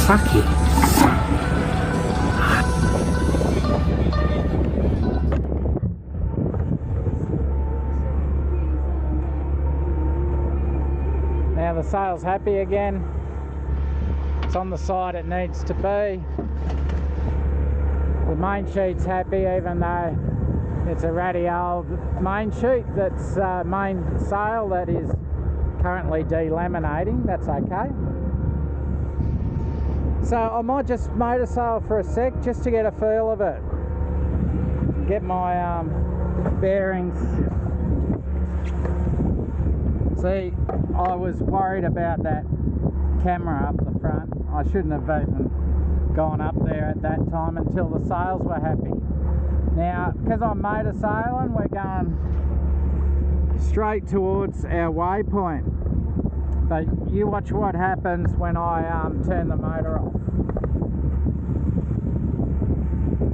Fuck you. Now the sail's happy again. It's on the side it needs to be. The main sheet's happy, even though it's a ratty old main sheet that's main sail that is currently delaminating. That's okay. So I might just motor sail for a sec just to get a feel of it. Get my bearings. See, I was worried about that camera up the front. I shouldn't have even gone up there at that time until the sails were happy. Now, because I'm motor sailing, we're going straight towards our waypoint. But you watch what happens when I turn the motor off.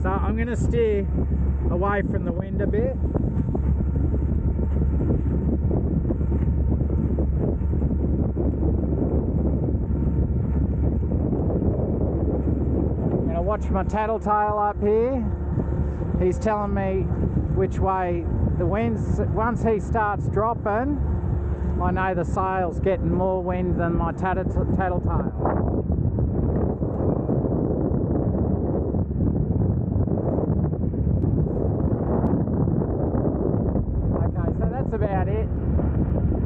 So I'm going to steer away from the wind a bit. I'm going to watch my tattletale up here. He's telling me which way the wind's. Once he starts dropping, I know the sail's getting more wind than my tattletale. Okay, so that's about it.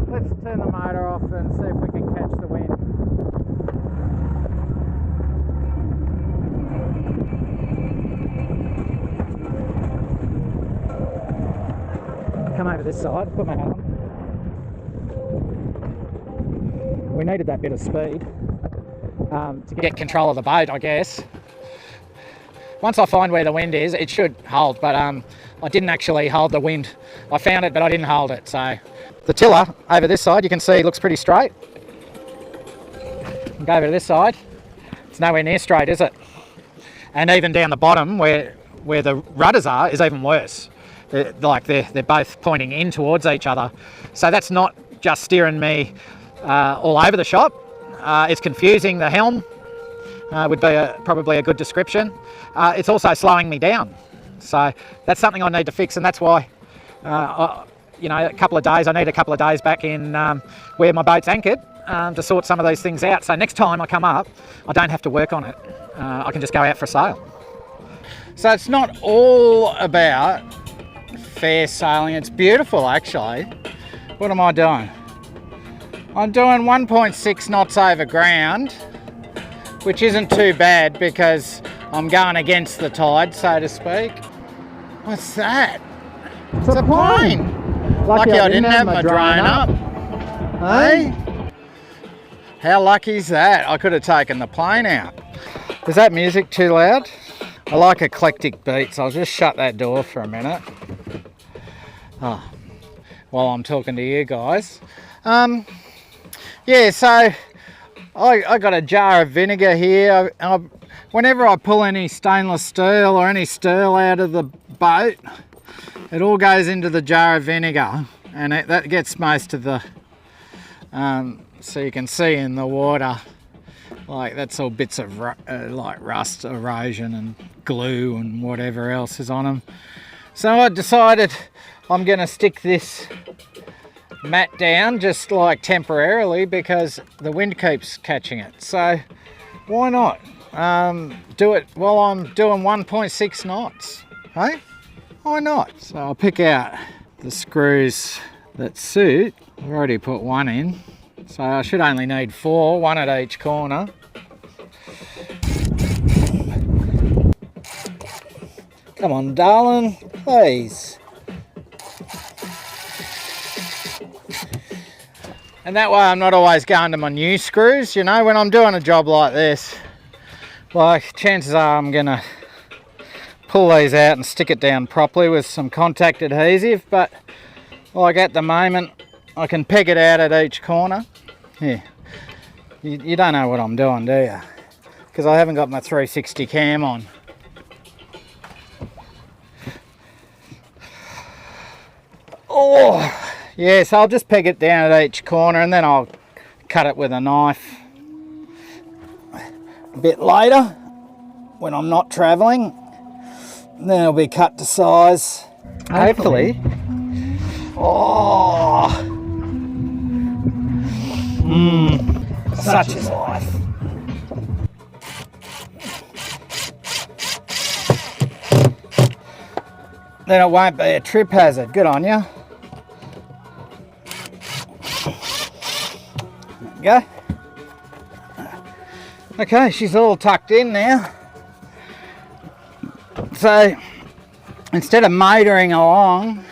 Let's turn the motor off and see if we can catch the wind. Come over this side, put my hat on. We needed that bit of speed to get control of the boat, I guess. Once I find where the wind is, it should hold, but I didn't actually hold the wind. I found it, but I didn't hold it. So the tiller over this side, you can see, looks pretty straight. I'll go over to this side. It's nowhere near straight, is it? And even down the bottom, where the rudders are, is even worse. They're both pointing in towards each other. So that's not just steering me all over the shop. It's confusing. The helm would be probably a good description. It's also slowing me down. So that's something I need to fix, and that's why you know, a couple of days back in where my boat's anchored to sort some of these things out. So next time I come up, I don't have to work on it. I can just go out for a sail. So it's not all about fair sailing. It's beautiful, actually. What am I doing? I'm doing 1.6 knots over ground, which isn't too bad because I'm going against the tide, so to speak. What's that? It's a plane. Lucky I didn't have my drone up. Hey? How lucky is that? I could have taken the plane out. Is that music too loud? I like eclectic beats. I'll just shut that door for a minute. Oh, while I'm talking to you guys. Yeah, so I got a jar of vinegar here. Whenever I pull any stainless steel or any steel out of the boat, it all goes into the jar of vinegar, and that gets most of the, so you can see in the water, like that's all bits of like rust, erosion and glue and whatever else is on them. So I decided I'm going to stick this mat down just like temporarily because the wind keeps catching it. So why not do it while I'm doing 1.6 knots, hey? Why not? So I'll pick out the screws that suit. I've already put one in, so I should only need 4, one at each corner. Come on, darling, please. And that way I'm not always going to my new screws, you know, when I'm doing a job like this. Like, chances are I'm gonna pull these out and stick it down properly with some contact adhesive, but like at the moment I can peg it out at each corner. Yeah, you don't know what I'm doing, do you? Because I haven't got my 360 cam on. Oh, yeah, so I'll just peg it down at each corner and then I'll cut it with a knife. a bit later when I'm not travelling. Then it'll be cut to size. Hopefully. Oh, such is life. Then it won't be a trip hazard. Good on you. There you go. Okay, she's all tucked in now. So instead of motoring along,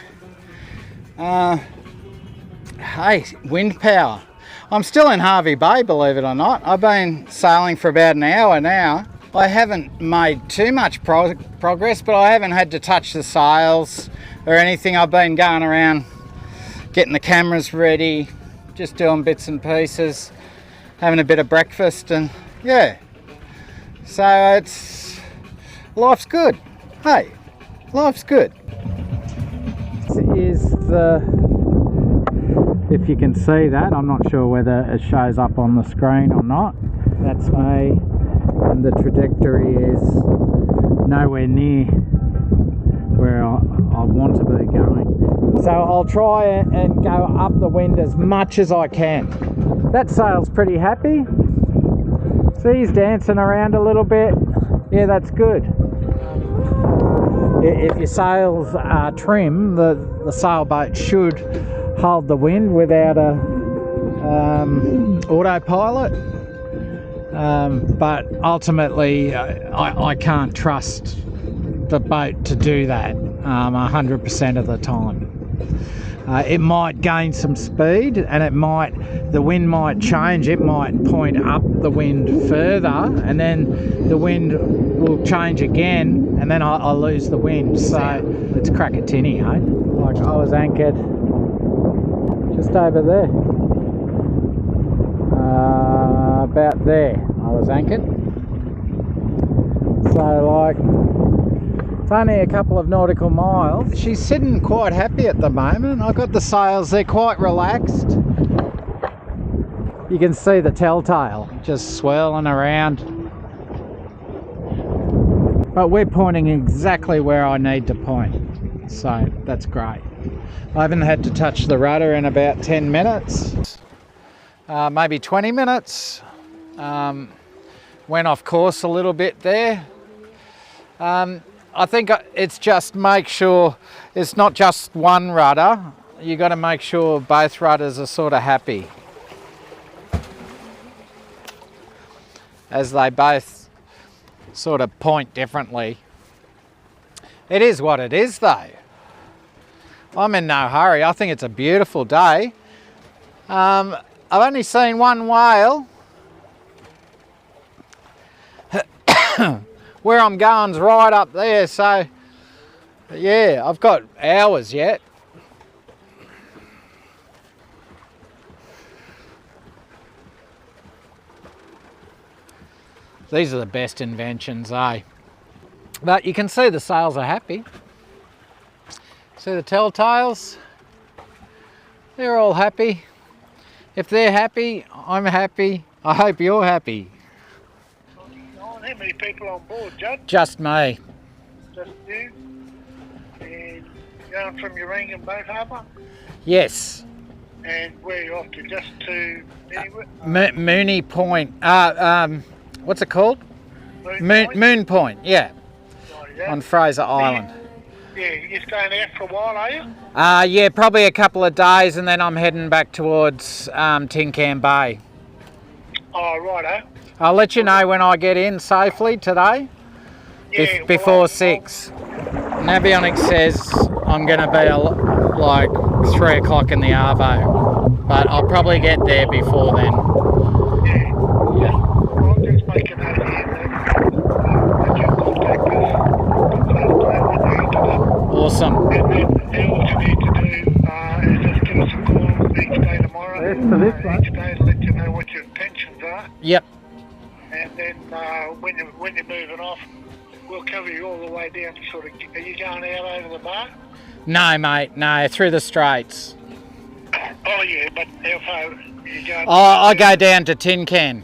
hey, wind power. I'm still in Hervey Bay, believe it or not. I've been sailing for about an hour now. I haven't made too much progress, but I haven't had to touch the sails or anything. I've been going around getting the cameras ready, just doing bits and pieces, having a bit of breakfast, and yeah. So life's good. Hey, life's good. This is if you can see that, I'm not sure whether it shows up on the screen or not. That's me. And the trajectory is nowhere near where I want to be going. So I'll try and go up the wind as much as I can. That sail's pretty happy. See, he's dancing around a little bit. Yeah, that's good. If your sails are trim, the sailboat should hold the wind without a autopilot. But ultimately, I can't trust the boat to do that 100% of the time. It might gain some speed, and the wind might change. It might point up the wind further, and then the wind will change again, and then I'll lose the wind. So let's crack a tinny, eh? Like I was anchored just over there. About there I was anchored. So like, it's only a couple of nautical miles. She's sitting quite happy at the moment. I've got the sails, they're quite relaxed. You can see the telltale just swirling around. But we're pointing exactly where I need to point. So that's great. I haven't had to touch the rudder in about 10 minutes. Maybe 20 minutes. Went off course a little bit there. I think it's just make sure it's not just one rudder. You got to make sure both rudders are sort of happy, as they both sort of point differently. It is what it is though. I'm in no hurry. I think it's a beautiful day. I've only seen one whale. Where I'm going's right up there, so yeah, I've got hours yet. These are the best inventions, eh? But you can see the sails are happy. See the telltales? They're all happy. If they're happy, I'm happy. I hope you're happy. How many people on board, Judd? Just me. Just you? And going from Urangan Boat Harbour? Yes. And where are you off to? Just to anywhere? Mooney Point. What's it called? Moon Point, yeah. On Fraser Island. Yeah, you're just going out for a while, are you? Yeah, probably a couple of days, and then I'm heading back towards Tin Can Bay. Oh, righto. I'll let you know when I get in safely today, Yeah, before 6. Navionics says I'm going to be like 3 o'clock in the Arvo, but I'll probably get there before then. Yeah. Well, I'll just make a note here that you contact us. Awesome. And then all you need to do is just give us a call each day tomorrow. Each day to let you know what your intentions are. Yep. And then when you're moving off, we'll cover you all the way down to sort of. Are you going out over the bar? No, mate. No, through the Straits. Oh yeah, but how far are you going? I go down to Tin Can.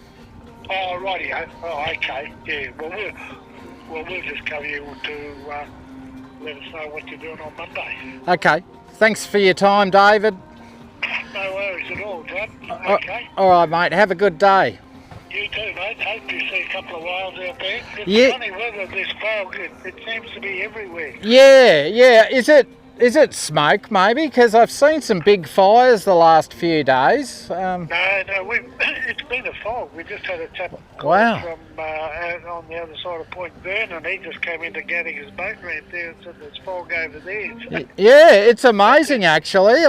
Oh, rightio. Oh, okay. Yeah. We'll just come here to let us know what you're doing on Monday. Okay. Thanks for your time, David. No worries at all, John. Okay. All right, mate. Have a good day. You too, mate. Hope you see a couple of whales out there. It's Yeah. funny weather, this fog. It seems to be everywhere. Yeah. Is it smoke maybe? Because I've seen some big fires the last few days. No, it's been a fog. We just had a chap Wow. from out on the other side of Point Vernon. He just came into getting his boat ramp there and said there's fog over there. Yeah, it's amazing actually.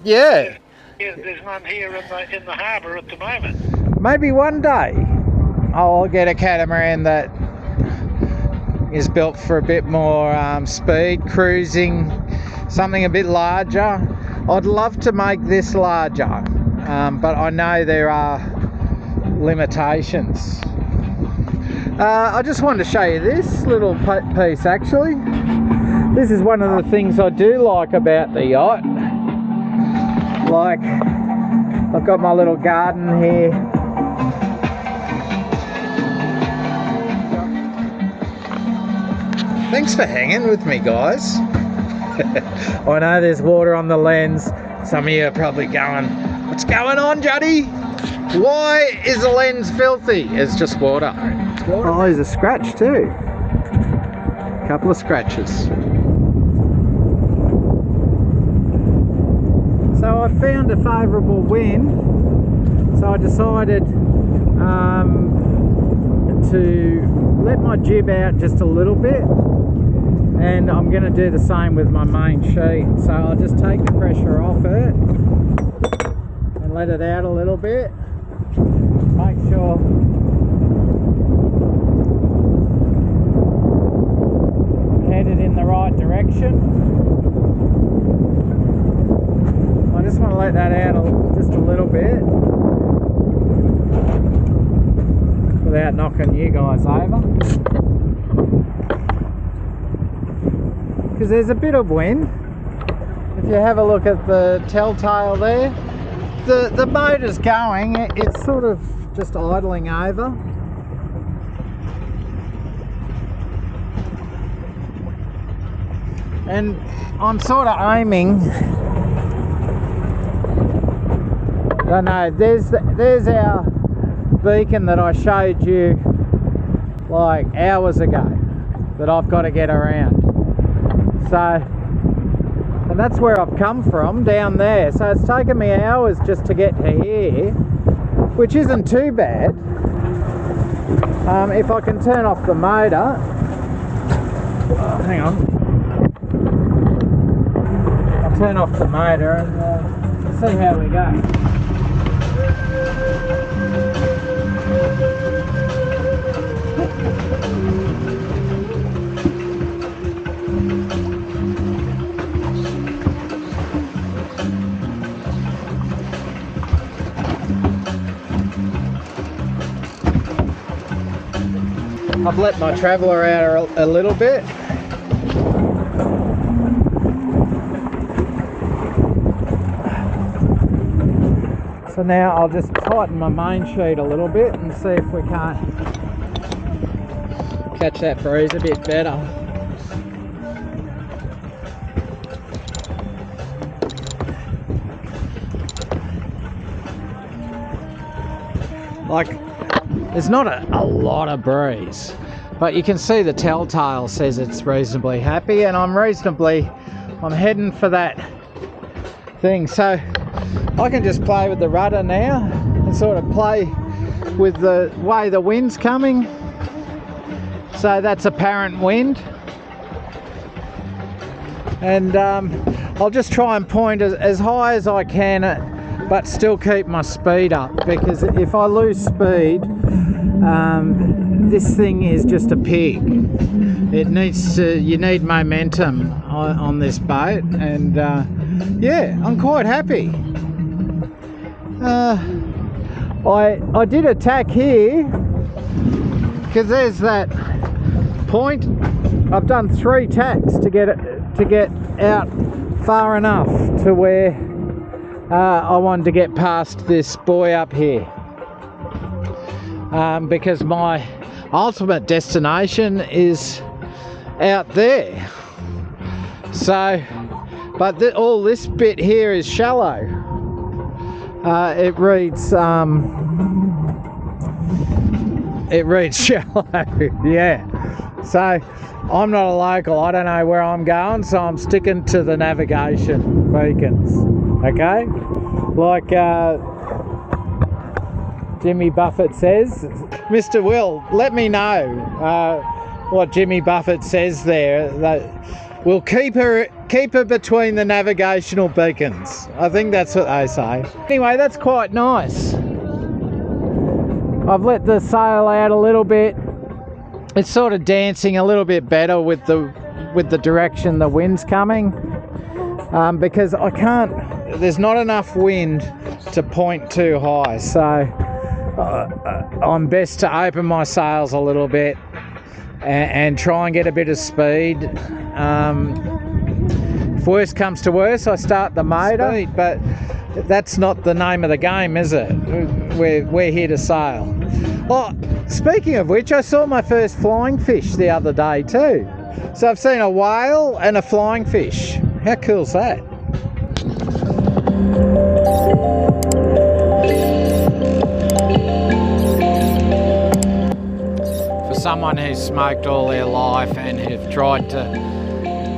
Yeah. Yeah, there's none here in the harbour at the moment. Maybe one day I'll get a catamaran that is built for a bit more speed, cruising, something a bit larger. I'd love to make this larger, but I know there are limitations. I just wanted to show you this little piece actually. This is one of the things I do like about the yacht. Like, I've got my little garden here. Thanks for hanging with me, guys. I know there's water on the lens. Some of you are probably going, what's going on, Juddy? Why is the lens filthy? It's just water. Oh, there's a scratch too. A couple of scratches. So I found a favourable wind, so I decided to let my jib out just a little bit, and I'm going to do the same with my main sheet. So I'll just take the pressure off it and let it out a little bit. Make sure I'm headed in the right direction. I just want to let that out just a little bit without knocking you guys over, because there's a bit of wind. If you have a look at the telltale there, the motor's going, it's sort of just idling over. And I'm sort of aiming, I don't know, there's our beacon that I showed you like hours ago that I've got to get around. So, and that's where I've come from, down there. So it's taken me hours just to get to here, which isn't too bad. If I can turn off the motor, hang on. I'll turn off the motor and see how we go. I've let my traveller out a little bit. So now I'll just tighten my main sheet a little bit and see if we can't catch that breeze a bit better. Like, there's not a lot of breeze, but you can see the telltale says it's reasonably happy, and I'm heading for that thing. So I can just play with the rudder now and sort of play with the way the wind's coming. So that's apparent wind, and I'll just try and point as high as I can, but still keep my speed up, because if I lose speed, this thing is just a pig. You need momentum on this boat, and yeah, I'm quite happy. I did a tack here because there's that point. I've done 3 tacks to get out far enough to where I wanted to get past this buoy up here. because my ultimate destination is out there. So, but all this bit here is shallow. It reads shallow. Yeah. So I'm not a local. I don't know where I'm going, so I'm sticking to the navigation beacons. Okay, like Jimmy Buffett says. Mr. Will, let me know what Jimmy Buffett says there. That we'll keep her between the navigational beacons. I think that's what they say. Anyway, that's quite nice. I've let the sail out a little bit. It's sort of dancing a little bit better with the direction the wind's coming, because there's not enough wind to point too high, so I'm best to open my sails a little bit and try and get a bit of speed. If worst comes to worst, I start the motor, but that's not the name of the game, is it? We're here to sail. Oh, speaking of which, I saw my first flying fish the other day too. So I've seen a whale and a flying fish. How cool's that? For someone who's smoked all their life and who've tried to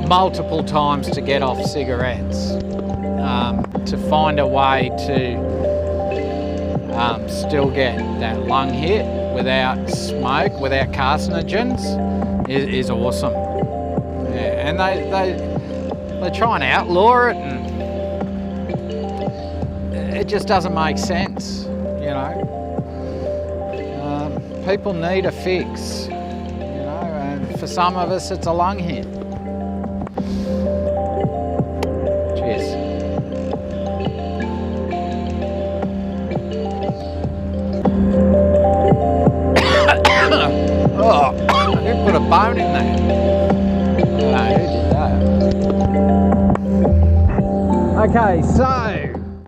multiple times to get off cigarettes, to find a way to still get that lung hit without smoke, without carcinogens, is awesome. Yeah, and they try and outlaw it, and it just doesn't make sense, you know. People need a fix, you know, and for some of us it's a lung hit. Cheers. Oh, I didn't put a bone in there. Oh, who did that? Okay, so